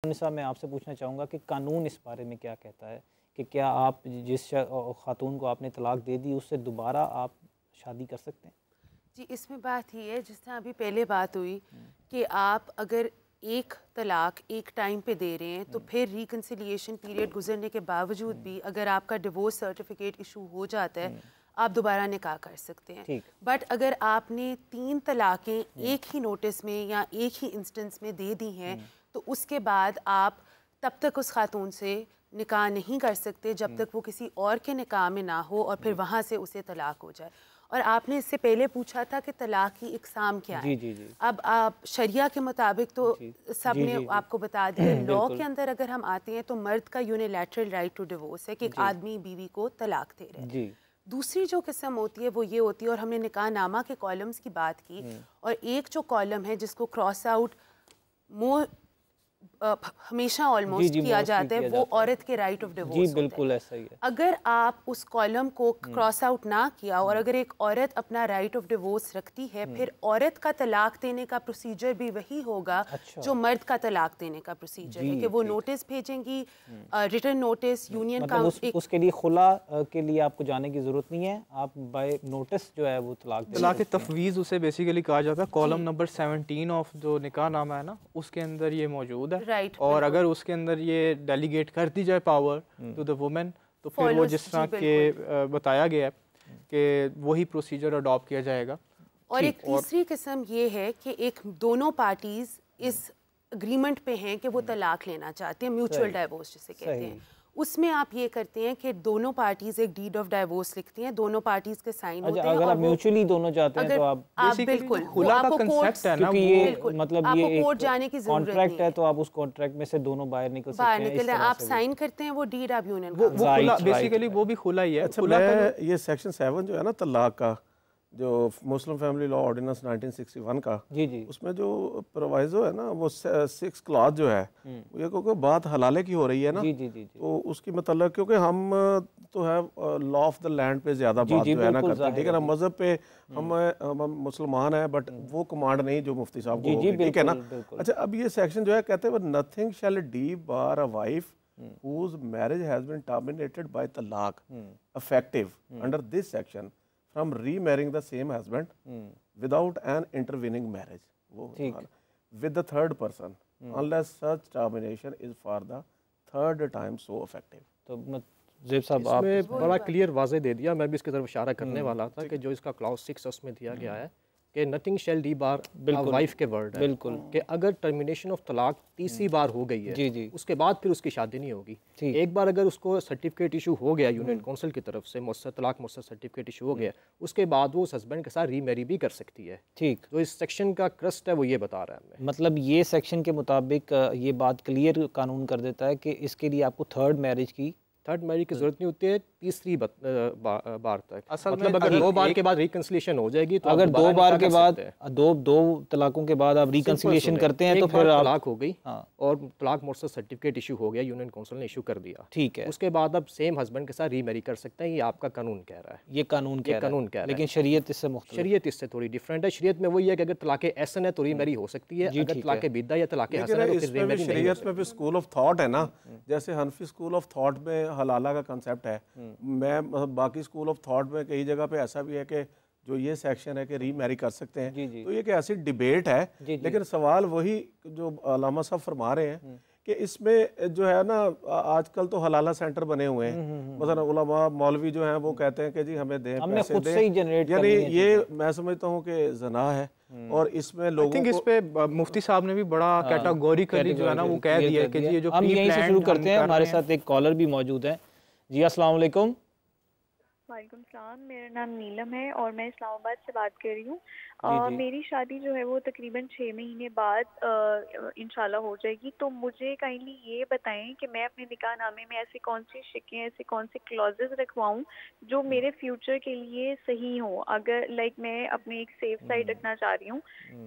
निसा, मैं आपसे पूछना चाहूँगा कि कानून इस बारे में क्या कहता है कि क्या आप जिस खातून को आपने तलाक दे दी उससे दोबारा आप शादी कर सकते हैं? जी, इसमें बात ये है, जिस तरह अभी पहले बात हुई कि आप अगर एक तलाक एक टाइम पे दे रहे हैं तो फिर रिकन्सिलिएशन पीरियड गुजरने के बावजूद भी अगर आपका डिवोर्स सर्टिफिकेट इशू हो जाता है, आप दोबारा निकाह कर सकते हैं। बट अगर आपने 3 तलाक़ें एक ही नोटिस में या एक ही इंस्टेंस में दे दी हैं, तो उसके बाद आप तब तक उस खातून से निकाह नहीं कर सकते जब तक वो किसी और के निकाह में ना हो और फिर वहाँ से उसे तलाक हो जाए। और आपने इससे पहले पूछा था कि तलाक की इकसाम क्या है। जी। अब आप शरिया के मुताबिक तो सब ने आपको बता दिया। लॉ के अंदर अगर हम आते हैं तो मर्द का यूनिलैटरल राइट टू डिवोर्स है कि एक आदमी बीवी को तलाक दे रहे हैं। दूसरी जो किस्म होती है वो ये होती है, और हमने निकाह नामा के कॉलम्स की बात की, और एक जो कॉलम है जिसको क्रॉस आउट मोर हमेशा ऑलमोस्ट किया जाता है, वो औरत के राइट ऑफ डिवोर्स बिल्कुल ऐसा ही है। अगर आप उस कॉलम को क्रॉस आउट ना किया और अगर एक औरत अपना राइट ऑफ डिवोर्स रखती है, फिर औरत का तलाक देने का प्रोसीजर भी वही होगा जो मर्द का तलाक देने का प्रोसीजर है, कि वो नोटिस भेजेंगी, रिटन नोटिस, यूनियन मतलब उसके लिए खुला के लिए आपको जाने की जरूरत नहीं है, आप बाय नोटिस जो है वो तलाक तफवीज़ उसे बेसिकली कहा जाता है। कॉलम नंबर 17 ऑफ जो निकाह नामा है ना, उसके अंदर ये मौजूद है। और अगर उसके अंदर ये डेलीगेट कर दी जाए पावर टू द वुमेन, तो फिर वो जिस तरह के बताया गया है कि वही प्रोसीजर अडॉप्ट किया जाएगा। और एक तीसरी किस्म ये है कि एक दोनों पार्टीज इस अग्रीमेंट पे हैं कि वो तलाक लेना चाहते हैं, म्यूचुअल डाइवोर्स जिसे कहते हैं। उसमें आप ये करते हैं कि दोनों पार्टीज एक डीड ऑफ डाइवोर्स लिखती हैं, दोनों पार्टीज के साइन होते हैं। अगर आप म्यूचुअली दोनों चाहते हैं तो आप बिल्कुल खुला का कांसेप्ट है ना, ये मतलब ये आपको कोर्ट जाने की जरूरत नहीं कॉन्ट्रैक्ट है, तो आप उस कॉन्ट्रैक्ट में से दोनों बाहर निकल सकते हैं। आप साइन करते हैं, वो डीड ऑफ यूनियन बेसिकली वो भी खुला ही है। अच्छा, ये सेक्शन 7 जो है ना तलाक का, जो मुस्लिम फैमिली लॉ ऑर्डिनेंस 1961 का, उसमें जो प्रोवाइजो है ना, वो 6 क्लॉज जो है, ये क्योंकि बात हलाले की हो रही है ना, तो उसकी मतलब क्योंकि हम तो है लॉ ऑफ द लैंड पे ज्यादा बात जो है ना करते हैं, ठीक है ना, मजहब पे हम मुसलमान हैं, बट वो कमांड नहीं जो मुफ्ती साहब को, ठीक है ना। अच्छा, अब ये सेक्शन जो है कहते हैं nothing shall debar a wife whose marriage has been terminated by talaq effective under this section from remarrying the same husband without an intervening marriage with the third person unless such termination is for the third time so effective। तो ज़ेब साहब आपने बड़ा clear वाज़े दे दिया। मैं भी इसकी तरफ इशारा करने वाला था कि जो इसका क्लॉज 6 उसमें दिया गया है कि नथिंग शैल डी बार वाइफ के वर्ड है, बिल्कुल, कि अगर टर्मिनेशन ऑफ तलाक तीसरी बार हो गई है, उसके बाद फिर उसकी शादी नहीं होगी। एक बार अगर उसको सर्टिफिकेट इशू हो गया यूनियन काउंसिल की तरफ से, मुअस्सर तलाक मुअस्सर सर्टिफिकेट इशू हो गया, उसके बाद वो उस हस्बैंड के साथ रीमैरी भी कर सकती है। ठीक, तो इस सेक्शन का क्रस्ट है वो ये बता रहा है हमें। मतलब ये सेक्शन के मुताबिक ये बात क्लियर कानून कर देता है कि इसके लिए आपको थर्ड मैरिज की जरूरत नहीं होती है तीसरी बार तक। असल मतलब अगर 2 बार के बाद रिकंसिलिएशन हो जाएगी, तो अगर 2 बार के बाद दो तलाकों के बाद आप रिकंसिलिएशन करते हैं तो फिर तलाक हो गई और तलाक मुअस्सर सर्टिफिकेट इशू हो गया, यूनियन काउंसिल ने इशू कर दिया, ठीक है, उसके बाद आप सेम हस्बैंड के साथ रीमैरी कर सकते हैं। ये आपका कानून कह रहा है, ये कानून कह रहा है, लेकिन शरीयत इससे थोड़ी डिफरेंट है। शरीयत में वही है कि अगर तलाक एहसन है तो रीमैरी हो सकती है, अगर तलाक बिद्दा या तलाक हसन है तो फिर रीमैरी नहीं। शरीयत में भी स्कूल ऑफ थॉट है ना, जैसे हनफी स्कूल ऑफ थॉट में हलाला का कंसेप्ट है, मैं बाकी स्कूल ऑफ थॉट में कई जगह पे ऐसा भी है कि जो ये सेक्शन है कि रीमैरी कर सकते हैं। तो ये कि ऐसी डिबेट है, लेकिन सवाल वही जो अल्लामा साहब फरमा रहे हैं कि इसमें जो है ना आजकल तो हलाला सेंटर बने हुए हैं, मतलब उलमा मौलवी जो हैं वो कहते हैं कि जी हमें दें, पैसे दें, यानी ये मैं समझता हूँ कि ज़ना है। और इसमें लोगों को इस पे मुफ्ती साहब ने भी बड़ा कैटेगोरिकली जो है ना वो कह दिया कि ये जो हम यहीं से शुरू करते हैं। हमारे साथ एक कॉलर भी मौजूद है। जी अस्सलाम वालेकुम। वालेकुम सलाम, मेरा नाम नीलम है और मैं इस्लामाबाद से बात कर रही हूँ। मेरी शादी जो है वो तकरीबन 6 महीने बाद इंशाल्लाह हो जाएगी। तो मुझे काइंडली ये बताएं कि मैं अपने निकाहनामे में ऐसी कौन सी शिकें, ऐसे कौन से क्लॉजेस रखवाऊँ जो मेरे फ्यूचर के लिए सही हो। अगर मैं अपने एक सेफ साइड रखना चाह रही हूँ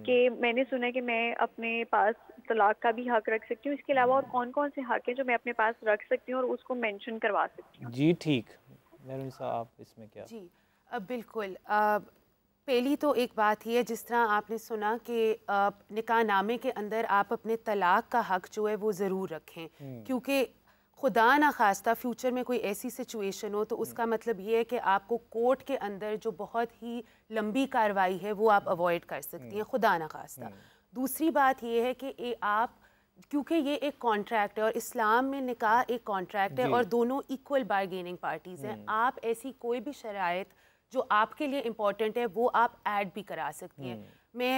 कि मैंने सुना है कि मैं अपने पास तलाक का भी हक रख सकती हूँ, इसके अलावा और कौन कौन से हक हैं जो मैं अपने पास रख सकती हूँ और उसको मेंशन करवा सकती हूँ। जी ठीक, मेहरून साहब आप इसमें क्या? जी बिल्कुल, पहली तो एक बात ही है, जिस तरह आपने सुना कि निकाहनामे के अंदर आप अपने तलाक का हक जो है वो ज़रूर रखें, क्योंकि खुदा ना खास्ता फ्यूचर में कोई ऐसी सिचुएशन हो तो उसका मतलब ये है कि आपको कोर्ट के अंदर जो बहुत ही लंबी कार्रवाई है वो आप अवॉइड कर सकती हैं, खुदा ना खास्ता। दूसरी बात ये है कि आप, क्योंकि ये एक कॉन्ट्रैक्ट है और इस्लाम में निकाह एक कॉन्ट्रैक्ट है और दोनों इक्वल बारगेनिंग पार्टीज़ हैं, आप ऐसी कोई भी शराइत जो आपके लिए इम्पॉर्टेंट है वो आप ऐड भी करा सकती हैं। मैं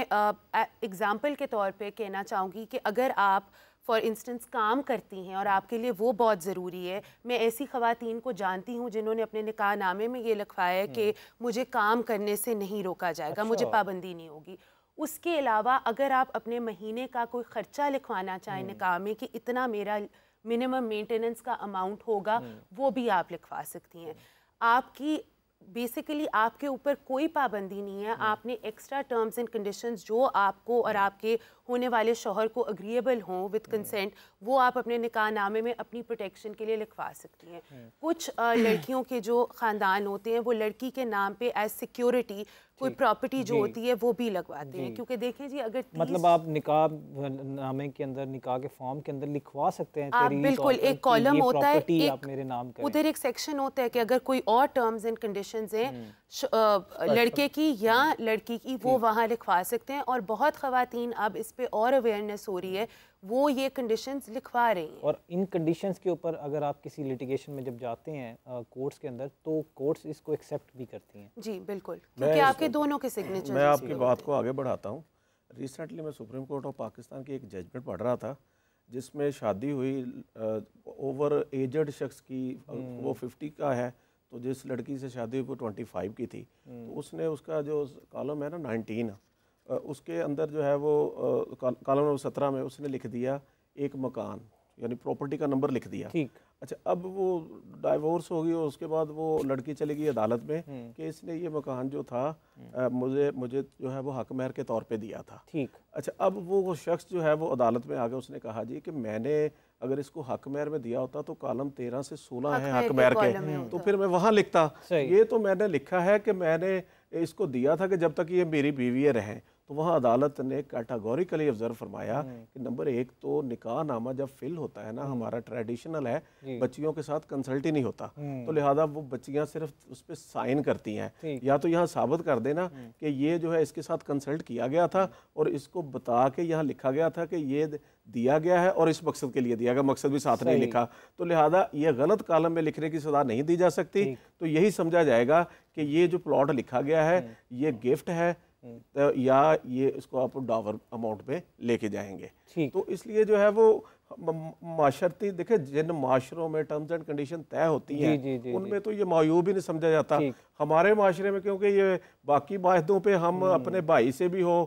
एग्ज़ाम्पल के तौर पे कहना चाहूँगी कि अगर आप फॉर इंस्टेंस काम करती हैं और आपके लिए वो बहुत ज़रूरी है, मैं ऐसी ख़वातीन को जानती हूँ जिन्होंने अपने निकाहनामे में ये लिखवाया है कि मुझे काम करने से नहीं रोका जाएगा, मुझे पाबंदी नहीं होगी। उसके अलावा अगर आप अपने महीने का कोई ख़र्चा लिखवाना चाहें निकाह में कि इतना मेरा मिनिमम मेंटेनेंस का अमाउंट होगा, वो भी आप लिखवा सकती हैं। आपकी बेसिकली आपके ऊपर कोई पाबंदी नहीं है, आपने एक्स्ट्रा टर्म्स एंड कंडीशंस जो आपको और आपके होने वाले शौहर को अग्रीएबल हों विद कंसेंट, वो आप अपने निकाहनामे में अपनी प्रोटेक्शन के लिए लिखवा सकती हैं। कुछ लड़कियों के जो ख़ानदान होते हैं वो लड़की के नाम पे एज सिक्योरिटी कोई प्रॉपर्टी जो होती है वो भी लगवाते हैं, क्योंकि देखें जी अगर मतलब आप निकाह नामे के अंदर, निकाह के फॉर्म के अंदर लिखवा सकते हैं आप बिल्कुल, एक कॉलम होता है, आप मेरे नाम करें, उधर एक सेक्शन होता है कि अगर कोई और टर्म्स एंड कंडीशंस हैं लड़के की या लड़की की, वो वहाँ लिखवा सकते हैं। और बहुत ख़वातीन अब इस पे और अवेयरनेस हो रही है, वो ये कंडीशंस लिखवा रही हैं। और इन कंडीशंस के ऊपर अगर आप किसी लिटिगेशन में जब जाते हैं कोर्ट्स के अंदर, तो कोर्ट्स इसको एक्सेप्ट भी करती हैं? जी बिल्कुल, क्योंकि आपके दोनों के सिग्नेचर। मैं आपकी बात को आगे बढ़ाता हूँ। रिसेंटली मैं सुप्रीम कोर्ट ऑफ पाकिस्तान की एक जजमेंट पढ़ रहा था जिसमें शादी हुई ओवर एजड शख्स की, वो 50 का है, तो जिस लड़की से शादी हुई वो 25 की थी, तो उसने उसका जो कॉलम है ना 19, उसके अंदर जो है वो कॉलम नंबर 17 में उसने लिख दिया एक मकान, यानी प्रॉपर्टी का नंबर लिख दिया। ठीक। अच्छा, अब वो डाइवोर्स हो गई और उसके बाद वो लड़की चली गई अदालत में कि इसने ये मकान जो था मुझे जो है वो हक महर के तौर पे दिया था। ठीक। अच्छा, अब वो शख्स जो है वो अदालत में आ गया, उसने कहा जी कि मैंने अगर इसको हक महर में दिया होता तो कॉलम 13 से 16 है हक महर के, तो फिर मैं वहाँ लिखता। ये तो मैंने लिखा है कि मैंने इसको दिया था कि जब तक ये मेरी बीवी रहें। तो वहाँ अदालत ने कैटेगोरिकली ऑब्जर्व फरमाया कि नंबर 1 तो निकाह नामा जब फिल होता है ना, हमारा ट्रेडिशनल है, बच्चियों के साथ कंसल्ट ही नहीं होता, तो लिहाजा वो बच्चियाँ सिर्फ उस पर साइन करती हैं। या तो यहाँ साबित कर देना कि ये जो है इसके साथ कंसल्ट किया गया था और इसको बता के यहाँ लिखा गया था कि ये दिया गया है और इस मकसद के लिए दिया गया, मकसद भी साथ नहीं लिखा, तो लिहाजा ये गलत कॉलम में लिखने की सजा नहीं दी जा सकती। तो यही समझा जाएगा कि ये जो प्लॉट लिखा गया है ये गिफ्ट है, तो या ये इसको आप डावर अमाउंट पे लेके जाएंगे। तो इसलिए जो है वो माशरती, देखे जिन माशरों में टर्म्स एंड कंडीशन तय होती हैं उनमें तो ये मायूब ही नहीं समझा जाता। हमारे माशरे में क्योंकि ये बाकी माहदों पे हम अपने भाई से भी हो,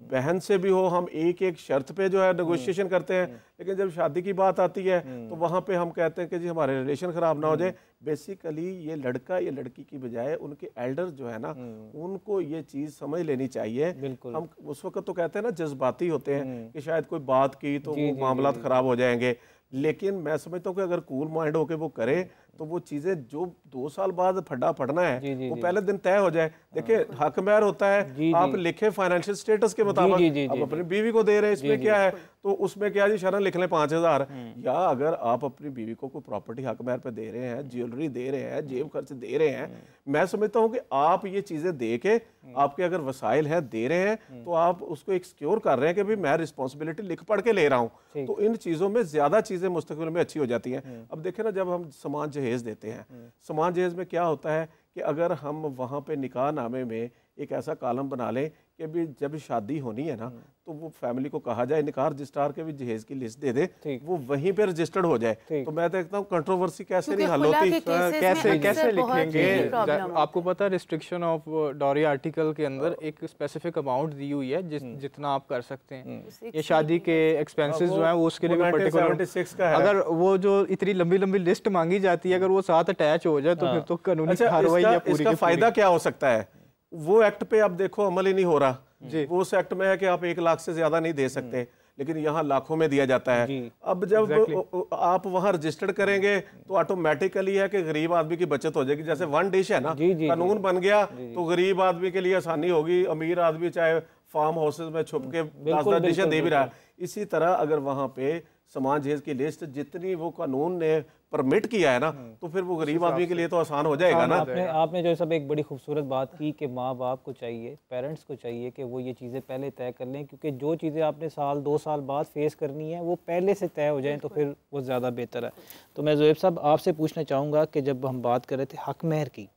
बहन से भी हो, हम एक एक शर्त पे जो है नेगोशिएशन करते हैं, लेकिन जब शादी की बात आती है तो वहाँ पे हम कहते हैं कि जी हमारे रिलेशन ख़राब ना हो जाए। बेसिकली ये लड़का या लड़की की बजाय उनके एल्डर जो है ना, उनको ये चीज़ समझ लेनी चाहिए। हम उस वक्त तो कहते हैं ना जज्बाती होते हैं कि शायद कोई बात की तो वो मामलात ख़राब हो जाएंगे, लेकिन मैं समझता हूँ कि अगर कूल माइंड होकर वो करे तो वो चीज़ें जो 2 साल बाद फड्डा पड़ना है वो पहले दिन तय हो जाए। देखिए हक महर होता है, आप लिखे फाइनेंशियल स्टेटस के मुताबिक, आप अपनी बीवी को दे रहे हैं, इसमें क्या है, तो उसमें क्या जी शरण लिख लें 5000, या अगर आप अपनी बीवी को कोई प्रॉपर्टी हक महर पे दे रहे हैं, ज्वेलरी दे रहे हैं, जेब खर्च दे रहे हैं, मैं समझता हूँ कि आप ये चीज़ें दे के आपके अगर वसाइल है दे रहे हैं तो आप उसको एक सिक्योर कर रहे हैं कि भाई मैं रिस्पॉन्सिबिलिटी लिख पढ़ के ले रहा हूँ, तो इन चीज़ों में ज़्यादा चीज़ें मुस्तकबिल में अच्छी हो जाती हैं। अब देखें ना, जब हम समान जहेज देते हैं, समान जहेज में क्या होता है कि अगर हम वहाँ पे निकाह नामे में एक ऐसा कॉलम बना लें कि भी जब शादी होनी है ना तो वो फैमिली को कहा जाए निकाह रजिस्ट्रार के भी जहेज की लिस्ट दे दे, वो वहीं पे रजिस्टर्ड हो जाए। तो मैं देखता हूँ कंट्रोवर्सी कैसे नहीं हल होती, कैसे लिखेंगे। आपको पता है रिस्ट्रिक्शन ऑफ डॉरी आर्टिकल के अंदर एक स्पेसिफिक अमाउंट दी हुई है जितना आप कर सकते हैं। ये शादी के एक्सपेंसेस जो है वो उसके लिए पर्टिकुलर, अगर वो जो इतनी लंबी लंबी लिस्ट मांगी जाती है अगर वो साथ अटैच हो जाए तो फिर तो कानूनी कार्रवाई इसका फायदा क्या हो सकता है। वो एक्ट पे आप देखो अमल ही नहीं हो रहा, वो उस एक्ट में है कि आप 1 लाख से ज्यादा नहीं दे सकते, लेकिन यहाँ लाखों में दिया जाता है। अब जब आप वहाँ रजिस्टर्ड करेंगे तो ऑटोमेटिकली है कि गरीब आदमी की बचत हो जाएगी। जैसे वन डिश है ना, कानून बन गया तो गरीब आदमी के लिए आसानी होगी, अमीर आदमी चाहे फार्म हाउसेज में छुप के 10-10 डिशें दे भी रहा है। इसी तरह अगर वहाँ पे सामान जहेज की लिस्ट जितनी वो कानून ने परमिट किया है ना, तो फिर वो गरीब आदमी के लिए तो आसान हो जाएगा ना। आपने जो सब एक बड़ी खूबसूरत बात की कि माँ बाप को चाहिए, पेरेंट्स को चाहिए कि वो ये चीज़ें पहले तय कर लें, क्योंकि जो चीज़ें आपने साल 2 साल बाद फेस करनी है वो पहले से तय हो जाएं तो फिर वो ज़्यादा बेहतर है। तो मैं ज़ुहैब साहब आपसे पूछना चाहूँगा कि जब हम बात कर रहे थे हक महर की,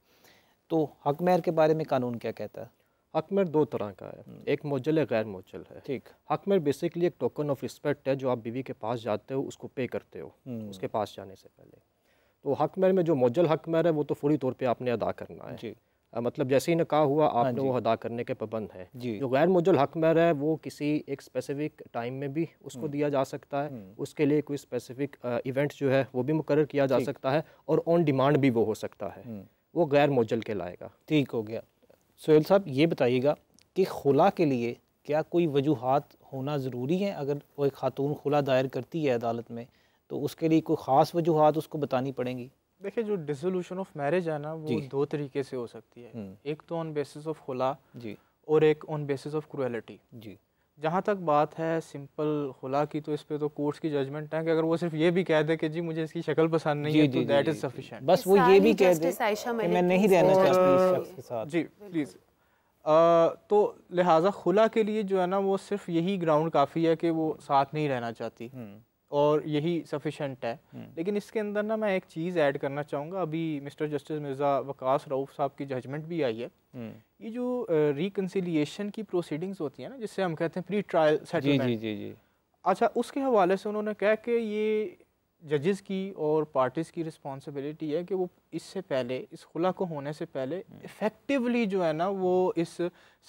तो हक महर के बारे में कानून क्या कहता है? हक महर 2 तरह का है, एक मोजल है, गैर मोजल है। ठीक। हक महर बेसिकली एक टोकन ऑफ रिस्पेक्ट है जो आप बीवी के पास जाते हो उसको पे करते हो उसके पास जाने से पहले। तो हक महर में जो मोजल हक महर है वो तो पूरी तौर पे आपने अदा करना है जी। मतलब जैसे ही निकाह हुआ आपने वो अदा करने के पाबंद है। जो गैर मोजल हक महर है वो किसी एक स्पेसिफिक टाइम में भी उसको दिया जा सकता है, उसके लिए कोई स्पेसिफिक इवेंट जो है वो भी मुकर्रर किया जा सकता है और ऑन डिमांड भी वो हो सकता है, वो गैर मोजल कहलाएगा। ठीक हो गया। सोहेल साहब ये बताइएगा कि खुला के लिए क्या कोई वजूहात होना ज़रूरी है? अगर कोई खातून खुला दायर करती है अदालत में तो उसके लिए कोई ख़ास वजूहात उसको बतानी पड़ेंगी? देखिए, जो डिसोल्यूशन ऑफ मैरिज है ना वो 2 तरीके से हो सकती है। एक तो ऑन बेसिस ऑफ खुला जी और एक ऑन बेसिस ऑफ क्रुएलिटी जी। जहाँ तक बात है सिंपल खुला की, तो इस पे तो कोर्ट्स की जजमेंट है कि अगर वो सिर्फ ये भी कह दे कि जी मुझे इसकी शक्ल पसंद नहीं है तो दैट इज सफिशिएंट। बस वो ये भी कह दे कि मैं नहीं रहना चाहती इस शख्स के साथ जी प्लीज़। तो लिहाजा खुला के लिए जो है ना वो सिर्फ यही ग्राउंड काफ़ी है कि वो साथ नहीं रहना चाहती और यही सफिशेंट है। लेकिन इसके अंदर ना मैं एक चीज़ ऐड करना चाहूँगा। अभी मिस्टर जस्टिस मिर्ज़ा वकास रऊफ़ साहब की जजमेंट भी आई है। ये जो रिकन्सिलिएशन की प्रोसीडिंग्स होती है ना, जिससे हम कहते हैं प्री ट्रायल सेटलमेंट, जी। अच्छा, उसके हवाले से उन्होंने कहा कि ये जजेस की और पार्टीज़ की रिस्पॉन्सिबिलिटी है कि वो इससे पहले, इस खुला को होने से पहले इफ़ेक्टिवली जो है ना वो इस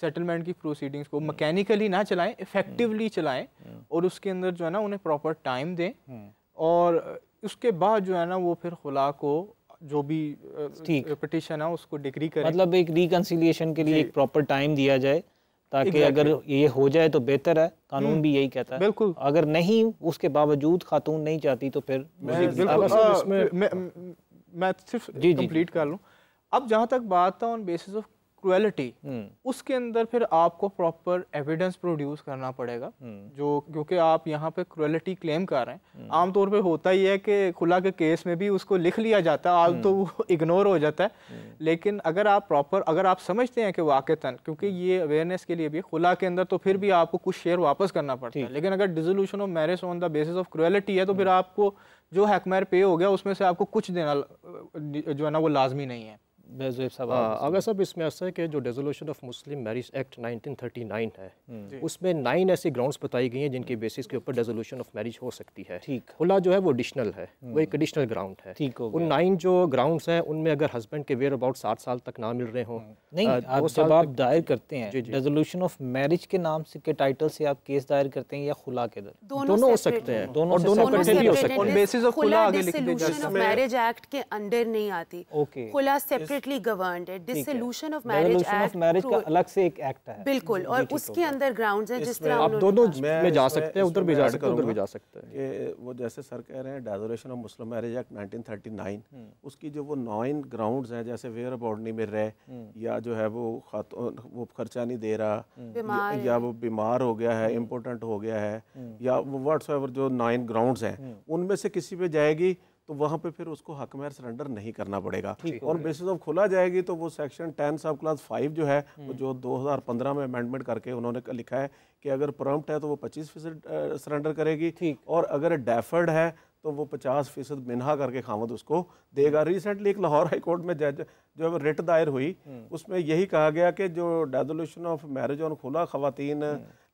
सेटलमेंट की प्रोसीडिंग्स को मैकेनिकली ना चलाएं, इफ़ेक्टिवली चलाएं और उसके अंदर जो है ना उन्हें प्रॉपर टाइम दें और उसके बाद जो है ना वो फिर खुला को जो भी पिटीशन है उसको डिग्री करें। मतलब एक रिकन्सिलिएशन के लिए एक प्रॉपर टाइम दिया जाए ताकि अगर ये हो जाए तो बेहतर है। कानून भी यही कहता है। बिल्कुल। अगर नहीं, उसके बावजूद खातून नहीं चाहती तो फिर मैं सिर्फ कंप्लीट कर लूँ। अब जहाँ तक बात है ऑन बेसिस ऑफ क्रुएलिटी, उसके अंदर फिर आपको प्रॉपर एविडेंस प्रोड्यूस करना पड़ेगा, जो क्योंकि आप यहाँ पे क्रुएलिटी क्लेम कर रहे हैं। आमतौर पे होता ही है कि खुला के केस में भी उसको लिख लिया जाता है, आज तो वो इग्नोर हो जाता है। लेकिन अगर आप प्रॉपर, अगर आप समझते हैं कि वाक़तन, क्योंकि ये अवेयरनेस के लिए भी खुला के अंदर तो फिर भी आपको कुछ शेयर वापस करना पड़ता है, लेकिन अगर dissolution of marriage on the basis of cruelty है तो फिर आपको जो हक महर पे हो गया उसमें से आपको कुछ देना जो है ना वो लाजमी नहीं है। अगर सब इसमें ऐसा है कि जो resolution of Muslim marriage act 1939 है उसमें 9 ऐसी ग्राउंड्स बताई गई हैं जिनकी बेसिस के ऊपर रेजोल्यूशन ऑफ मैरिज हो सकती है। ठीक। खुला जो है वो एडिशनल है, वो एक एडिशनल ग्राउंड है। ठीक। उन 9 जो ग्राउंड्स हैं उनमें अगर हस्बैंड के वेयर अबाउट 60 साल तक ना मिल रहे हों, नहीं, जब आप दायर करते हैं रेजोल्यूशन ऑफ मैरिज के नाम से के टाइटल से आप केस दायर करते हैं या खुला के दोनों हो सकते हैं, दोनों इकट्ठे भी हो सकते हैं। बेसिस ऑफ खुला आगे लिख दिया जाता है। मैरिज एक्ट के अंडर नहीं आती, खुला सेपरेटली गवर्न्ड है। डिसोल्यूशन ऑफ मैरिज का अलग से एक एक्ट है, बिल्कुल, और उसके अंदर ग्राउंड्स हैं जिस तरह आप दोनों में जा सकते हैं, उधर भी जा सकते हैं, उधर भी जा सकते हैं। ये वो जैसे सर कह रहे हैं dissolution of Muslim marriage act 1939, उसकी जो वो 9 ग्राउंड्स हैं, जैसे वेयर अबाउट नहीं मिल रहे, या जो है वो खर्चा नहीं दे रहा, या वो बीमार हो गया है, इम्पोर्टेंट हो गया है, या वो व्हाट्सएवर जो 9 ग्राउंड्स हैं उनमें से किसी पे जाएगी तो वहाँ पे फिर उसको हक महर सरेंडर नहीं करना पड़ेगा। और बेसिस ऑफ खुला जाएगी तो वो सेक्शन 10 सब क्लास 5 जो है वो जो 2015 में अमेंडमेंट करके उन्होंने लिखा है कि अगर प्रॉम्प्ट है तो वो 25% सरेंडर करेगी, और अगर डेफर्ड है तो वो 50% मिन्हा करके खामद उसको देगा। रिसेंटली एक लाहौर हाई कोर्ट में जज जो रिट दायर हुई उसमें यही कहा गया कि जो डिसोल्यूशन ऑफ मैरिज और खुला खवातीन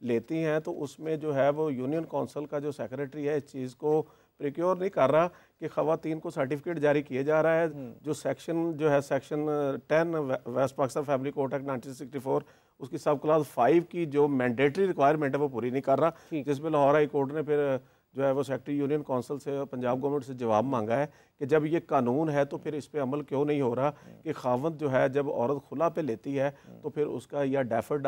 लेती हैं तो उसमें जो है वो यूनियन काउंसिल का जो सेक्रेटरी है इस चीज़ को प्रिक्योर नहीं कर रहा कि खवातीन को सर्टिफिकेट जारी किया जा रहा है। जो सेक्शन जो है section 10 West Pakistan family court act 1964 उसकी सब क्लास 5 की जो मैंडेटरी रिक्वायरमेंट है वो पूरी नहीं कर रहा, जिसमें लाहौर हाई कोर्ट ने फिर जो है वो सेक्रेटरी यूनियन काउंसिल से और पंजाब गवर्नमेंट से जवाब मांगा है कि जब ये कानून है तो फिर इस पे अमल क्यों नहीं हो रहा कि खावंद जो है जब औरत खुला पे लेती है तो फिर उसका या डेफर्ड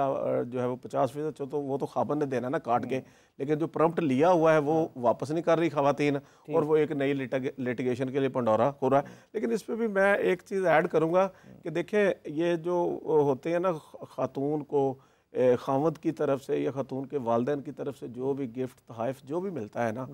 जो है वो 50% तो वो तो खावंद ने देना ना काट के, लेकिन जो प्रम्प्ट लिया हुआ है वो वापस नहीं कर रही खवातीन और वो एक नई लिटिगेशन के लिए पंडोरा हो रहा है। लेकिन इस पर भी मैं एक चीज़ ऐड करूँगा कि देखें ये जो होते हैं ना खातून को खावंद की तरफ से या खातून के वालिदैन की तरफ से जो भी गिफ्ट तहाइफ जो भी मिलता है ना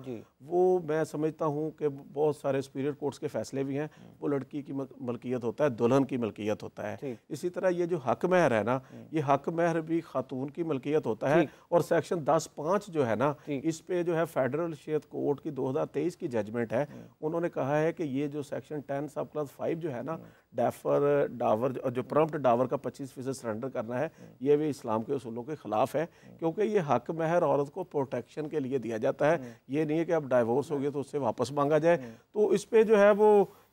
वो मैं समझता हूँ कि बहुत सारे सुपीरियर कोर्ट्स के फैसले भी हैं वो लड़की की मलकियत होता है, दुल्हन की मलकियत होता है। इसी तरह ये जो हक महर है ना ये हक महर भी खातून की मलकियत होता है और सेक्शन 10(5) जो है ना इस पे जो है फेडरल शरीयत कोर्ट की 2023 की जजमेंट है, उन्होंने कहा है कि ये जो सेक्शन 10 सब क्लास 5 जो है ना डेफर डावर जो प्रम्प्ट डावर का 25% सरेंडर करना है ये भी इस्लाम के उसूलों के खिलाफ है, क्योंकि ये हक महर औरत को प्रोटेक्शन के लिए दिया जाता है। ये नहीं है कि अब डाइवोर्स हो गया तो उससे वापस मांगा जाए। तो इस पे जो है वो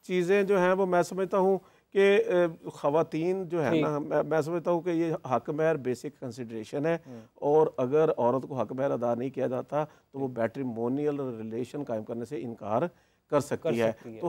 चीज़ें जो हैं वो मैं समझता हूँ कि ख़वातीन जो है ना मैं समझता हूँ कि ये हक महर बेसिक कंसिडरेशन है और अगर औरत को हक महर अदा नहीं किया जाता तो वो मैट्रिमोनियल रिलेशन कायम करने से इनकार कर सकती है। तो